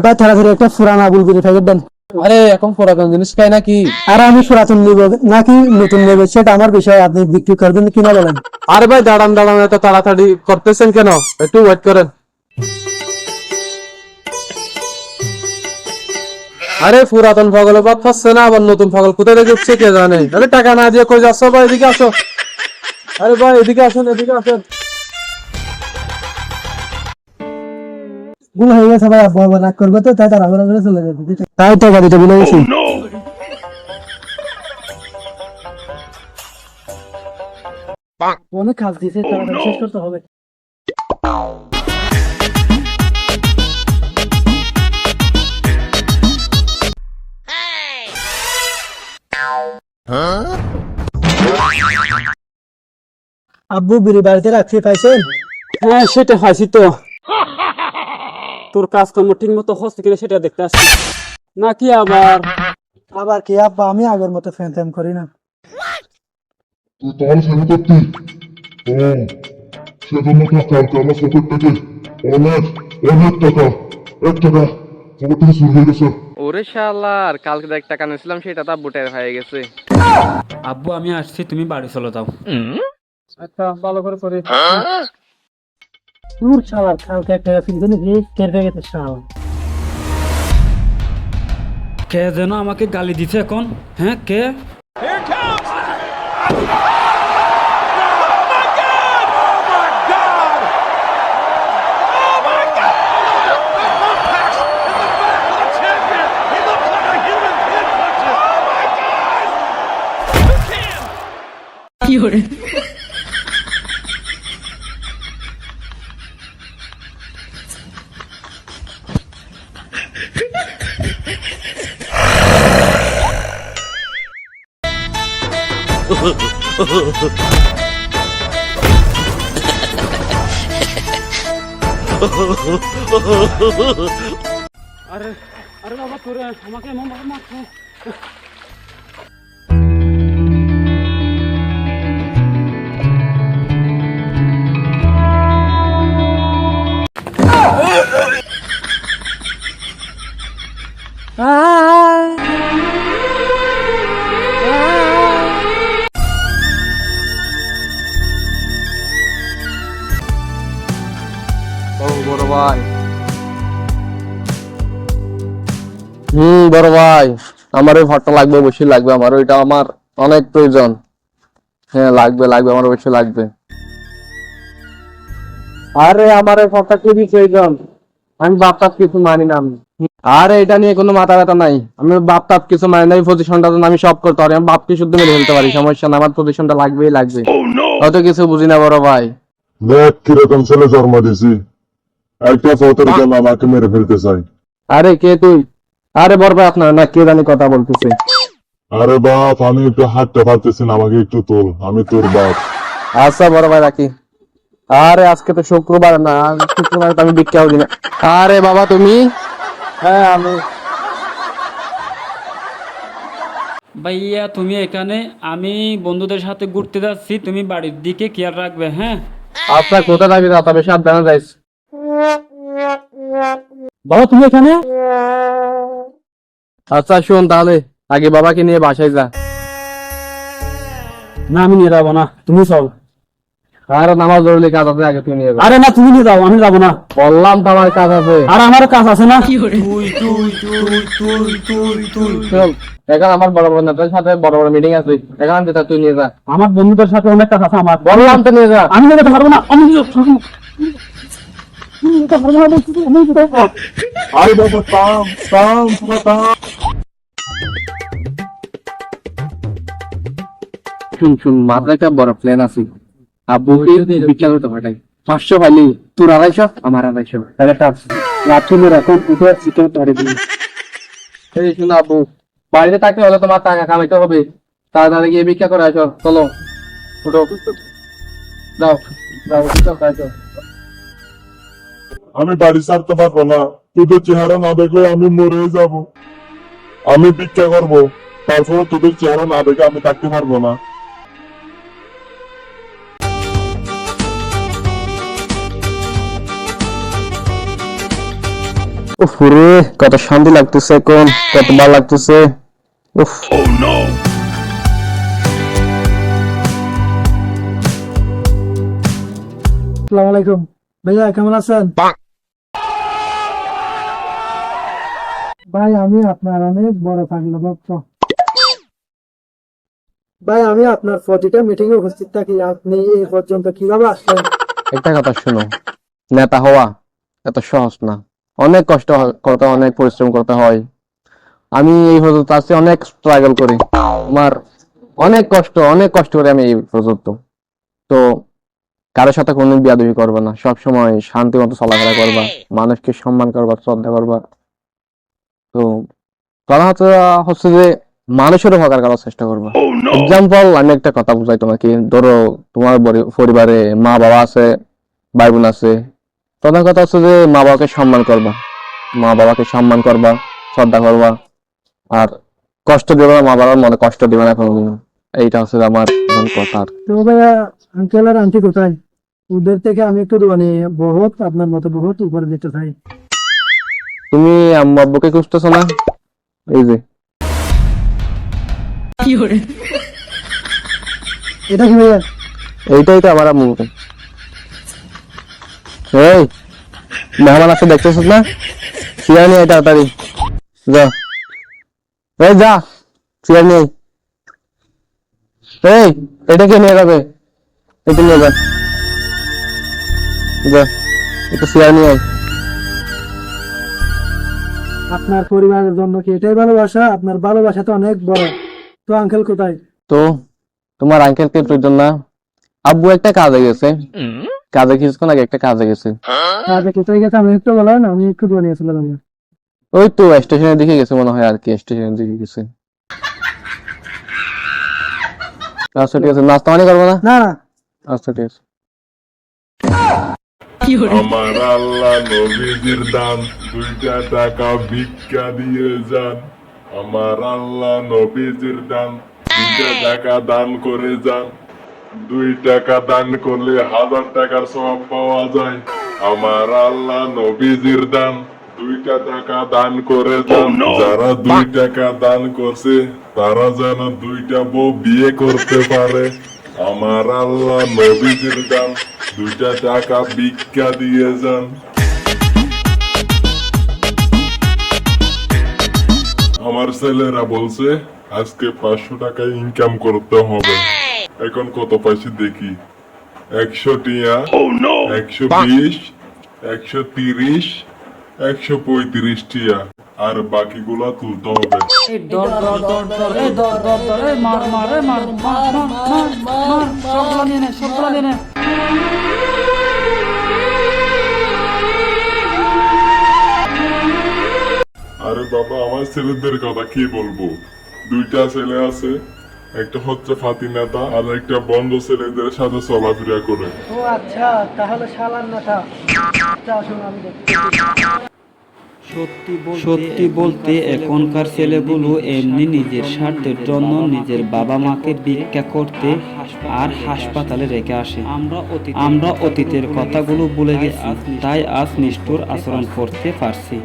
বা তাড়াতাড়ি একটা পুরানা বুলবুলি প্যাকেট দেন। আরে এখন পুরাতন জিনিস খাই নাকি? আর আমি পুরাতন নিব নাকি নতুন নেব সেটা আমার বিষয়, আপনি বিক্রি করবেন কিনা বলেন। আরে ভাই দাঁড়ান দাঁড়ান, এত তাড়াতাড়ি করতেছেন কেন? একটু ওয়েট করেন। আরে পুরাতন পাগল বাদ পাচ্ছে না, আবার নতুন পাগল কোথায় থেকে উঠছে কে জানে। আরে টাকা না দিয়ে কই যাচ্ছ ভাই? এদিকে আসো। আরে ভাই এদিকে আসুন, এদিকে আসুন। ভুল হয়ে গেছে ভাই, আব্বু আবার রাগ করবে তো, তাই তাড়াহুড়া করে চলে যাবে, তাই টাকা দিতে ভুলে গেছি। অনেক কাজ দিয়েছে, তাড়াতাড়ি শেষ করতে হবে। আব্বু বিড়ি বাড়িতে রাখছি, পাইছেন? হ্যাঁ সেটা খাইছি তো। তোর কাজকর্ম ঠিক মতো হচ্ছে কিনা সেটা দেখতে আসছি নাকি আবার? আবার কি আব্বা, আমি আগের মতো ফ্যান ফ্যান করি না। তুই তাহলে ফেলে করতি? সেজন্য তো কালকে আমার পকেট থেকে অনেক অনেক টাকা, 1 টাকা পকেট থেকে চুরি হয়ে গেছে। ওরে শালার, কালকে যে 1 টাকা নিয়েছিলাম সেটা তো বুটের হয়ে গেছে। আব্বু আমি আসছি, তুমি বাড়ি চলে যাও। আচ্ছা ভালো করে পড়ি। দূর শালার, কালকে একটা ফিরে নিবি, কেটে গেছে শালা। কে যেন আমাকে গালি দিছে এখন? হ্যাঁ কে? আরে আরে বাবা তোরে আমাকে এমন ভাবে মারছো। ও বড় ভাই। বড় ভাই, আমার ওই ঘরটা লাগবে, অবশ্যই লাগবে। আমার ওইটা আমার অনেক প্রয়োজন। হ্যাঁ লাগবে লাগবে, আমার অবশ্যই লাগবে। আরে আমার এই ঘরটা খুবই প্রয়োজন। আমি বাপটাপ কিছু মানি না আমি। আরে এটা নিয়ে কোনো মাথা ব্যথা নাই, আমি বাপটাপ কিছু মানি না। এই পজিশনটা আমি সব করতে পারি, আমি বাপকে শুদ্ধ মেরে ফেলতে পারি, সমস্যা না। আমার পজিশনটা লাগবেই লাগবে। অত কিছু বুঝি না বড় ভাই। দেখ কিরকম ছেলে জন্ম দিয়েছি, একটা ফটোর জন্য আমাকে মেরে ফেলতে চাই। আরে কে তুই? আরে বড় ভাই আপনার না কে জানি কথা বলতেছে। আরে বাপ, আমি একটু হাঁটতে পারতেছি না, আমাকে একটু তোল, আমি তোর বাপ। আচ্ছা বড় ভাই রাখি। আরে আজকে তো শুক্রবার না, শুক্রবার তো আমি ভিক্ষাও দিই না। আরে বাবা তুমি? হ্যাঁ আমি। ভাইয়া তুমি এখানে, আমি বন্ধুদের সাথে ঘুরতে যাচ্ছি, তুমি বাড়ির দিকে খেয়াল রাখবে। হ্যাঁ আচ্ছা কোথায় থাকি তা, তবে সাবধানে যাইস। বাবা তুমি এখানে? আচ্ছা শোন তাহলে, আগে বাবাকে নিয়ে বাসায় যা। না আমি নিয়ে যাবো না, তুমি চল। আর নামাজ জরুরি কাজ আছে, আগে তুই নিয়ে যা। আরে না তুমি নিয়ে যাও, আমি যাবো না। বললাম তো আমার কাজ আছে। আর আমারও কাজ আছে না। চল, এখন আমার বড় বড় নেতার সাথে বড় বড় মিটিং আছে, এখান থেকে তুই নিয়ে যা। আমার বন্ধুদের সাথে অনেক কাজ আছে আমার। বললাম তো নিয়ে যা। আমি যেতে পারবো না, আমি যেতে পারবো না। আমি যেতে পারবো না, আমি যেতে পারবো না। আরে বাবা থাম থাম, তোরা থাম। শুন শুন, মাথায় একটা বড় প্ল্যান আছে। আব্বুকে বিখ্যাত করতে পাঠাই। 500 পাইলি তোর 250, আমার 250। তাহলে একটা রাত্রি এখন উঠে চিকেন পারে দিন। এই শুন আব্বু, বাড়িতে থাকতে হলে তোমার টাকা কামাইতে হবে। তাড়াতাড়ি গিয়ে ভিক্ষা করে আসো, চলো উঠো। দাও দাও ভিক্ষা করে আসো। আমি বাড়ি ছাড়তে পারবো না, তোদের চেহারা না দেখলে আমি মরে যাব। আমি ভিক্ষা করবো, তারপরে তোদের চেহারা না দেখে আমি থাকতে পারবো না। উফ রে, কত শান্তি লাগতেছে এখন, কত ভালো লাগতেছে। উফ আসসালামু আলাইকুম ভাইয়া, কেমন আছেন? ভাই আমি আপনার অনেক বড় পাগলা ভক্ত। ভাই আমি আপনার প্রতিটা মিটিং এ উপস্থিত থাকি, আপনি এই পর্যন্ত কিভাবে আসলেন? একটা কথা শুনো, নেতা হওয়া এত সহজ না, অনেক কষ্ট করতে হয়, অনেক পরিশ্রম করতে হয়। আমি এই পর্যন্ত আছি, অনেক স্ট্রাগল করি, আমার অনেক কষ্ট করে আমি এই পর্যন্ত। তো কারোর সাথে কোনো বিয়াদবি করবে না, সব সময় শান্তি মতো চলাফেরা করবা, মানুষকে সম্মান করবা, শ্রদ্ধা করবা। তো কথা হচ্ছে যে মানুষের উপকার করার চেষ্টা করবা। এক্সাম্পল, আমি একটা কথা বুঝাই তোমাকে, ধরো তোমার পরিবারে মা বাবা আছে, ভাই বোন আছে। প্রধান কথা হচ্ছে যে মা বাবাকে সম্মান করবা, মা বাবাকে সম্মান করবা, শ্রদ্ধা করবা, আর কষ্ট দিবে না, মা বাবার মনে কষ্ট দিবে না কোনোদিন। এইটা হচ্ছে আমার প্রধান কথা। তো ভাইয়া আঙ্কেল আর আন্টি কোথায়? ওদের থেকে আমি একটু মানে বহুত আপনার মতো বহুত উপরে যেতে চাই। তুমি আম্মু আব্বুকে খুঁজতেছো না? এই যে এটা কি ভাইয়া? এইটাই তো আমার আম্মু। এই মেহমান আছে দেখতেছ না, চেয়ার নিয়ে তাড়াতাড়ি যা, এই যা চেয়ার নিয়ে। এই এটা কে নিয়ে যাবে? এটা নিয়ে যা, যা একটু চেয়ার নিয়ে আয়। আপনার পরিবারের জন্য কি এটাই ভালোবাসা? আপনার ভালোবাসা তো অনেক বড়। তো আঙ্কেল কোথায়? তো তোমার আঙ্কেলকে প্রয়োজন না? আব্বু একটা কাজে গেছে, কাজে কিছুক্ষণ আগে একটা কাজে গেছে। আজ কোথায় গেছে আমি একটু বলেন, আমি একটু বানিয়ে চলে যাবো। ওই তো স্টেশনের দিকে গেছে মনে হয়, আর কি স্টেশনের দিকে গেছে। আচ্ছা ঠিক আছে, নাস্তা পানি করবো না? না না, আচ্ছা ঠিক আছে। আমার আল্লাহ নবীজির দান, 2টা টাকা ভিক্ষা দিয়ে যান। আমার আল্লাহ নবীজির দান, 2টা টাকা দান করে যান। 2 টাকা দান করলে 1000 টাকার সওয়াব পাওয়া যায়। আমার আল্লাহ নবীজির দান, 2টা টাকা দান করে যান। যারা 2 টাকা দান করছে তারা যেন 2টা বউ বিয়ে করতে পারে। আমার আল্লাহ নবীজির দান, 2টা টাকা ভিক্ষা দিয়ে যান। আমার ছেলেরা বলছে আজকে 500 টাকা ইনকাম করতে হবে। এখন কত পাইছি দেখি। 100 টিয়া, 120, 130, 135 টিয়া, আর বাকিগুলা তুলতে হবে। আরে বাবা, আমার ছেলেদের কথা কি বলবো? 2টা ছেলে আছে, একটা হচ্ছে ফাতি নেতা আর একটা বন্ধ ছেলেদের সাথে চলাফেরা করে। ও আচ্ছা, তাহলে শালার নাটা। আচ্ছা আসুন আমি দেখি। সত্যি বলতে এখনকার ছেলেগুলো এমনি নিজের স্বার্থের জন্য নিজের বাবা মাকে ভিক্ষা করতে আর হাসপাতালে রেখে আসে। আমরা অতীতের কথাগুলো ভুলে গেছি, তাই আজ নিষ্ঠুর আচরণ করতে পারছি।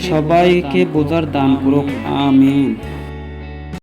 সবাইকে বোঝার দান করুক, আমিন।